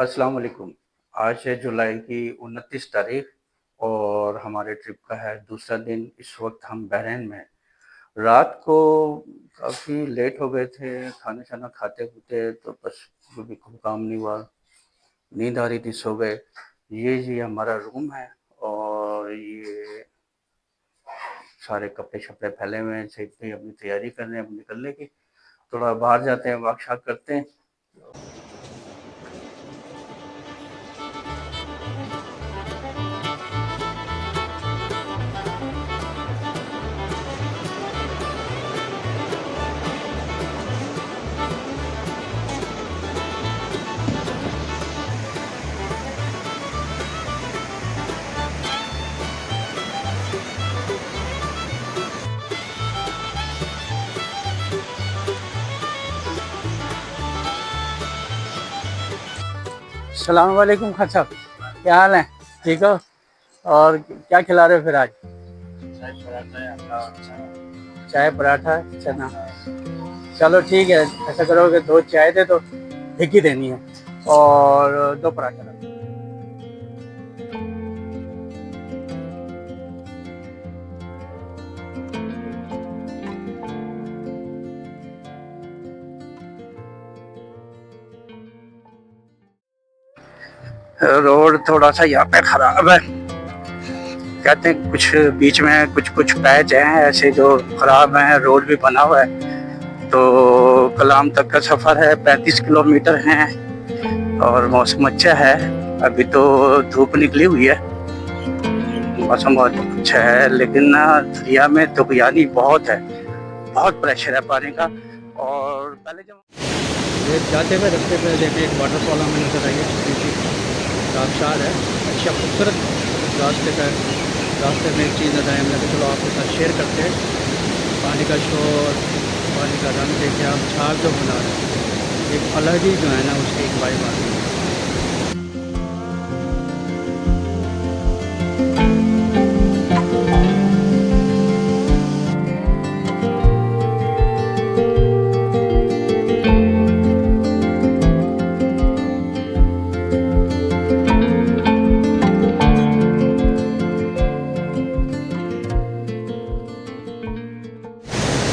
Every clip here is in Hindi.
अस्सलाम वालेकुम। आज है जुलाई की 29 तारीख और हमारे ट्रिप का है दूसरा दिन। इस वक्त हम बहरीन में हैं। रात को काफ़ी लेट हो गए थे खाना-शाना खाते-पीते, तो बस कभी कोई काम नहीं हुआ, नींद आ रही थी, सो गए। ये जी हमारा रूम है और ये सारे कपड़े-शपड़े फैले हुए हैं, सही से अपनी तैयारी कर रहे हैं अब निकलने की। थोड़ा बाहर जाते हैं, वॉक-शॉक करते हैं। अस्सलाम वालेकुम खान साहब, क्या हाल है? ठीक हो? और क्या खिला रहे हो फिर आज? चाय पराठा चना। चलो ठीक है, ऐसा करोगे 2 चाय दे दो, एक ही देनी है, और 2 पराठा रख दो। रोड थोड़ा सा यहाँ पे खराब है, कहते हैं कुछ बीच में कुछ कुछ पैच हैं ऐसे जो खराब हैं। रोड भी बना हुआ है, तो कलाम तक का सफ़र है, 35 किलोमीटर है और मौसम अच्छा है। अभी तो धूप निकली हुई है, मौसम बहुत अच्छा है, लेकिन ना दरिया में तुगयानी बहुत है, बहुत प्रेशर है पानी का। और पहले जब ये जाते हुए रास्ते पे देखें एक वाटरफॉल हमें नज़र आई है, छोटी सी आबशार है, अच्छा खूबसूरत रास्ते का। रास्ते में एक चीज़ नज़र आई, हमने कहा चलो आपके साथ शेयर करते हैं। पानी का शोर, पानी का रंग देखे आप, छाप जो बना रहे हैं एक अलग ही जो है ना उसकी एक वाइब आती है।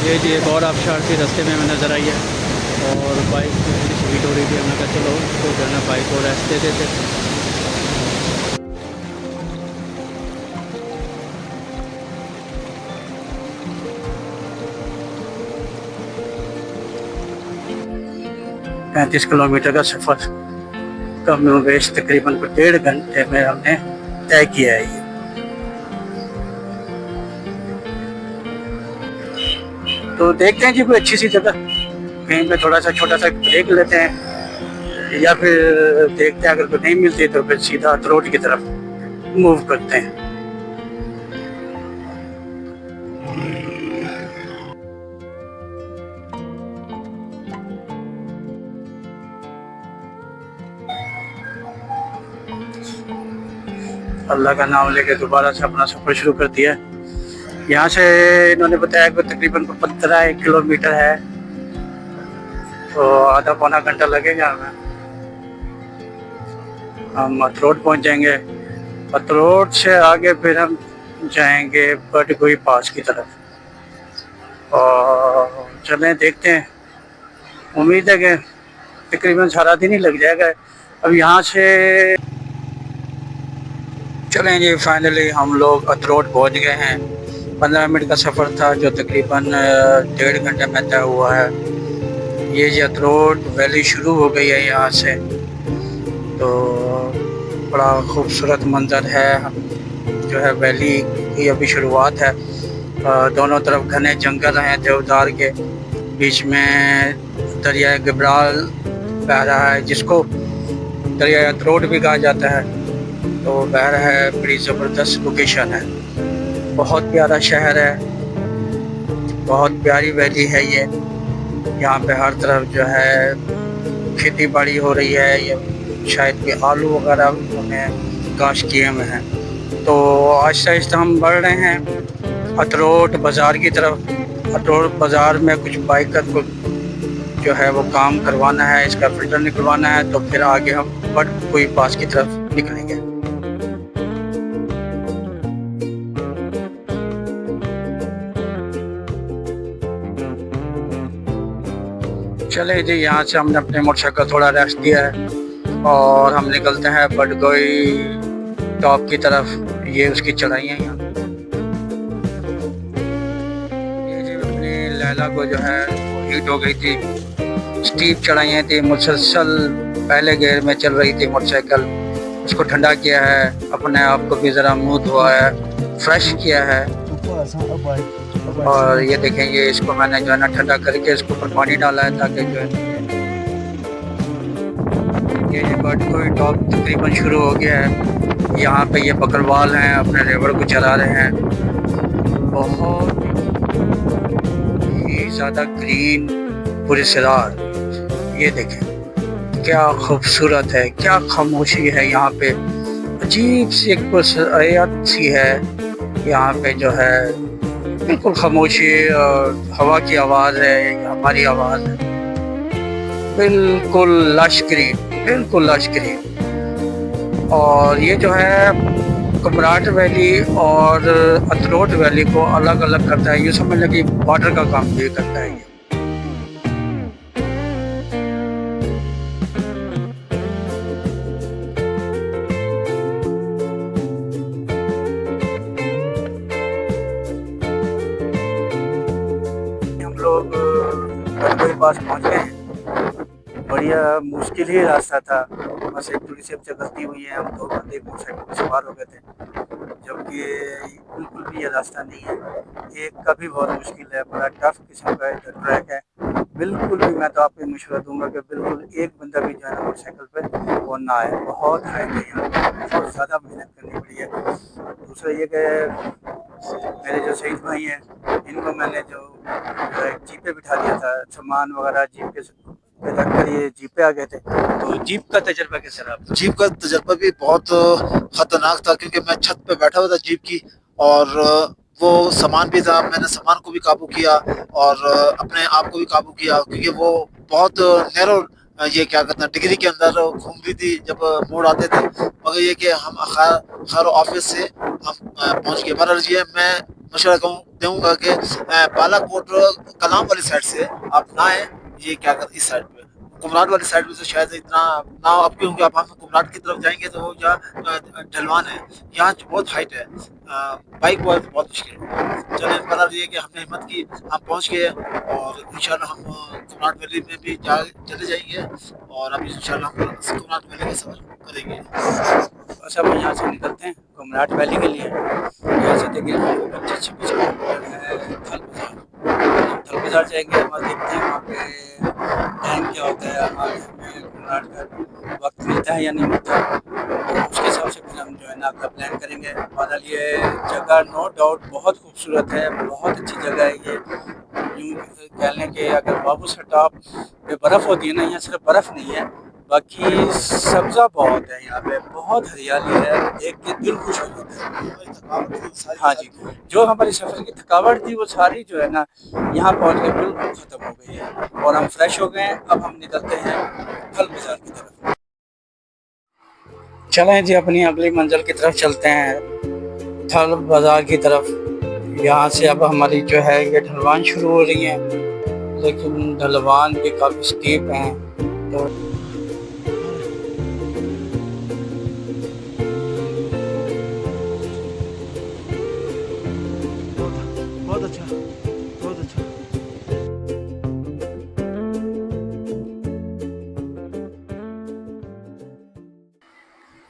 ये जी एक और आबशार थी, रास्ते में हमें नज़र आई है और बाइक की थोड़ी सी हीट हो रही थी। हमने कहा चलो उसको जो है ना बाइक को रेस्ट दे देते। 35 किलोमीटर का सफ़र कम वेश तकरीबन 1.5 घंटे में हमने तय किया है। ये तो देखते हैं जी कोई अच्छी सी जगह कहीं पे थोड़ा सा छोटा सा ब्रेक लेते हैं, या फिर देखते हैं अगर कोई नहीं मिलती तो फिर सीधा रोड की तरफ मूव करते हैं। अल्लाह का नाम लेके दोबारा से अपना सफ़र शुरू कर दिया। यहाँ से इन्होंने बताया कि तकरीबन 15 किलोमीटर है, तो आधा पौना घंटा लगेगा हमें। हम अतरोड पहुँच जाएंगे, अतरोड से आगे फिर हम जाएंगे बटगोई पास की तरफ। और चलें देखते हैं, उम्मीद है कि तकरीबन सारा दिन ही लग जाएगा। अब यहाँ से चलें जी, फाइनली हम लोग अतरोड पहुँच गए हैं। 15 मिनट का सफ़र था जो तकरीबन 1.5 घंटे में तय हुआ है। ये जी अतरोड वैली शुरू हो गई है यहाँ से, तो बड़ा खूबसूरत मंजर है जो है। वैली की अभी शुरुआत है, दोनों तरफ घने जंगल हैं देवदार के, बीच में दरिया गिब्राल बह रहा है जिसको दरिया अतरोड भी कहा जाता है। तो बह रहा है, बड़ी ज़बरदस्त लोकेशन है, बहुत प्यारा शहर है, बहुत प्यारी वैली है ये। यहाँ पे हर तरफ जो है खेती बाड़ी हो रही है, ये शायद कि आलू वगैरह उन्हें काश किए हुए हैं। तो आहिस्ता आहिस्ता हम बढ़ रहे हैं अतरोड बाज़ार की तरफ। अतरोड बाज़ार में कुछ बाइकर को जो है वो काम करवाना है, इसका फिल्टर निकलवाना है, तो फिर आगे हम बटकोई पास की तरफ निकलेंगे। चले जी, यहाँ से हमने अपने मोटरसाइकिल थोड़ा रेस्ट दिया है और हम निकलते हैं बटकोई टॉप की तरफ। ये उसकी चढ़ाई है यहाँ। ये जी अपनी लैला को जो है हीट हो गई थी, स्टीप चढ़ाइयाँ थी, मुसलसल पहले गियर में चल रही थी मोटरसाइकिल। उसको ठंडा किया है, अपने आप को भी ज़रा मुँह धोआ है, फ्रेश किया है। और ये देखें, ये इसको मैंने जो है ना ठंडा करके इसके ऊपर पानी डाला है ताकि जो है ये बटकोई टॉप तकरीबन शुरू हो गया है। यहाँ पे ये बकरवाल हैं, अपने लेबर को चला रहे हैं। बहुत ही ज़्यादा ग्रीन पुरस्कार, ये देखें क्या खूबसूरत है, क्या खामोशी है यहाँ पे। अजीब सी एक पुरस्कार सी है यहाँ पे, जो है बिल्कुल खामोशी और हवा की आवाज़ है, हमारी आवाज़ है। बिल्कुल लश ग्रीन, बिल्कुल लश ग्रीन। और ये जो है कुमराट वैली और अतरोट वैली को अलग अलग करता है। ये समझ लें कि बॉर्डर का काम भी करता है ये। हम लोग बटकोई पास पहुँच गए हैं। बढ़िया मुश्किल ही रास्ता था, बस एक थोड़ी सी हमसे गलती हुई है, हम दो बंदे मोटरसाइकिल पर सवार हो गए थे, जबकि बिल्कुल भी ये रास्ता नहीं है। एक का भी बहुत मुश्किल है, बड़ा टफ किस्म का ट्रैक है। बिल्कुल भी मैं तो आपको मशवरा दूंगा कि बिल्कुल एक बंदा भी जो है ना मोटरसाइकिल पर वो ना आए। बहुत हाइट है यहाँ, बहुत ज़्यादा मेहनत करनी पड़ी है। दूसरा ये कि मेरे जो शहीद भाई हैं, इनको मैंने जो जीप पे बिठा दिया था, सामान वगैरह जीप के रख कर ये जीप पे आ गए थे। तो जीप का तजर्बा कैसा रहा? जीप का तजर्बा भी बहुत खतरनाक था, क्योंकि मैं छत पे बैठा हुआ था जीप की, और वो सामान भी था। मैंने सामान को भी काबू किया और अपने आप को भी काबू किया, क्योंकि वो बहुत नैरो ये क्या कहते हैं डिग्री के अंदर घूम रही थी जब मोड़ आते थे। मगर ये कि हम खैर ऑफिस से हम पहुंच गए। बहरहाल ये मैं मशवरा दूंगा कि बालाकोट कलाम वाली साइड से आप ना आए, ये क्या कहते इस साइड पे कुमराट वाली साइड में से शायद इतना ना अब, क्योंकि आप हम कुमराट की तरफ जाएंगे तो वो जहाँ ढलवान है, यहाँ बहुत हाइट है, बाइक बहुत मुश्किल है। चले बहरहाल ये कि हमने हिम्मत की, हम पहुँच गए और इंशाल्लाह हम कुमराट वैली में भी चले जाएंगे और अभी इंशाल्लाह हम कुमराट वैली का सफर करेंगे। बस अब यहाँ से निकलते हैं कुमराट वैली के लिए। यहाँ से देखिए 25-26 किलोमीटर है थल बाज़ार जाएंगे, वहाँ देखते हैं वहाँ पे टाइम क्या होता है, हमें कुमराट का वक्त मिलता है या नहीं मिलता, तो उसके हिसाब से फिर हम जो है ना अपना प्लान करेंगे। बहरहाल ये जगह नो डाउट बहुत खूबसूरत है, बहुत अच्छी जगह है ये। यूँ कह लें कि अगर बाबूसर टॉप पे बर्फ़ होती है ना, यहाँ सिर्फ बर्फ़ नहीं है, बाकी सब्ज़ा बहुत है यहाँ पे, बहुत हरियाली है, देख के दिल खुश हो जाता है। हाँ जी, जो हमारी सफ़र की थकावट थी वो सारी जो है ना यहाँ पहुँच के बिल्कुल ख़त्म हो गई है और हम फ्रेश हो गए हैं। अब हम निकलते हैं थल बाज़ार की तरफ। चलें जी, अपनी अगली मंजिल की तरफ चलते हैं, थल बाज़ार की तरफ। यहाँ से अब हमारी जो है ये ढलवान शुरू हो रही है, लेकिन ढलवान भी काफ़ी स्टीप हैं, तो बहुत अच्छा, बहुत अच्छा।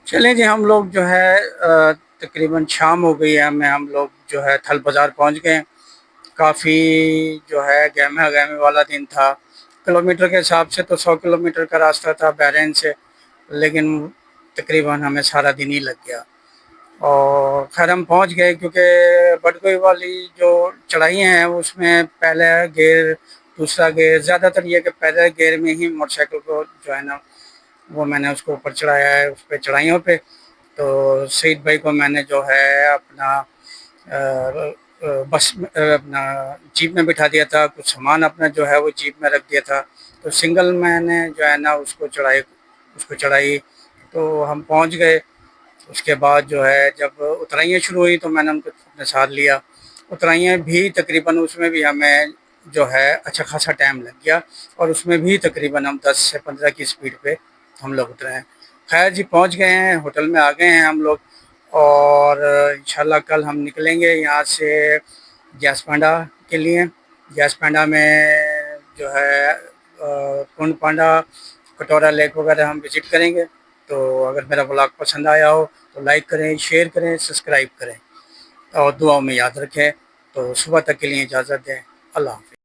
चलें जी, हम लोग जो है तकरीबन शाम हो गई है, हम लोग जो है थल बाज़ार पहुँच गए। काफ़ी जो है गहमा गहमी वाला दिन था। किलोमीटर के हिसाब से तो 100 किलोमीटर का रास्ता था बहरैन से, लेकिन तकरीबन हमें सारा दिन ही लग गया। और खैर हम पहुंच गए, क्योंकि बटकोई वाली जो चढ़ाइयाँ हैं उसमें पहला गियर, दूसरा गियर, ज़्यादातर ये कि पहले गियर में ही मोटरसाइकिल को जो है ना वो मैंने उसको ऊपर चढ़ाया है, उस पर चढ़ाइयों पे। तो सईद भाई को मैंने जो है अपना बस अपना जीप में बिठा दिया था, कुछ सामान अपना जो है वो जीप में रख दिया था तो सिंगल मैंने जो है ना उसको चढ़ाई तो हम पहुंच गए। उसके बाद जो है जब उतराइयाँ शुरू हुई तो मैंने उनको अपने साथ लिया। उतराइयाँ भी तकरीबन उसमें भी हमें जो है अच्छा खासा टाइम लग गया और उसमें भी तकरीबन हम 10 से 15 की स्पीड पे हम लोग उतरे हैं। खैर जी पहुंच गए हैं, होटल में आ गए हैं हम लोग और इंशाल्लाह कल हम निकलेंगे यहाँ से गैसपांडा के लिए। गैसपांडा में जो है कुंड पांडा, कटोरा लेक वगैरह हम विज़िट करेंगे। तो अगर मेरा ब्लॉग पसंद आया हो तो लाइक करें, शेयर करें, सब्सक्राइब करें और दुआओं में याद रखें। तो सुबह तक के लिए इजाज़त दें। अल्लाह हाफ़िज़।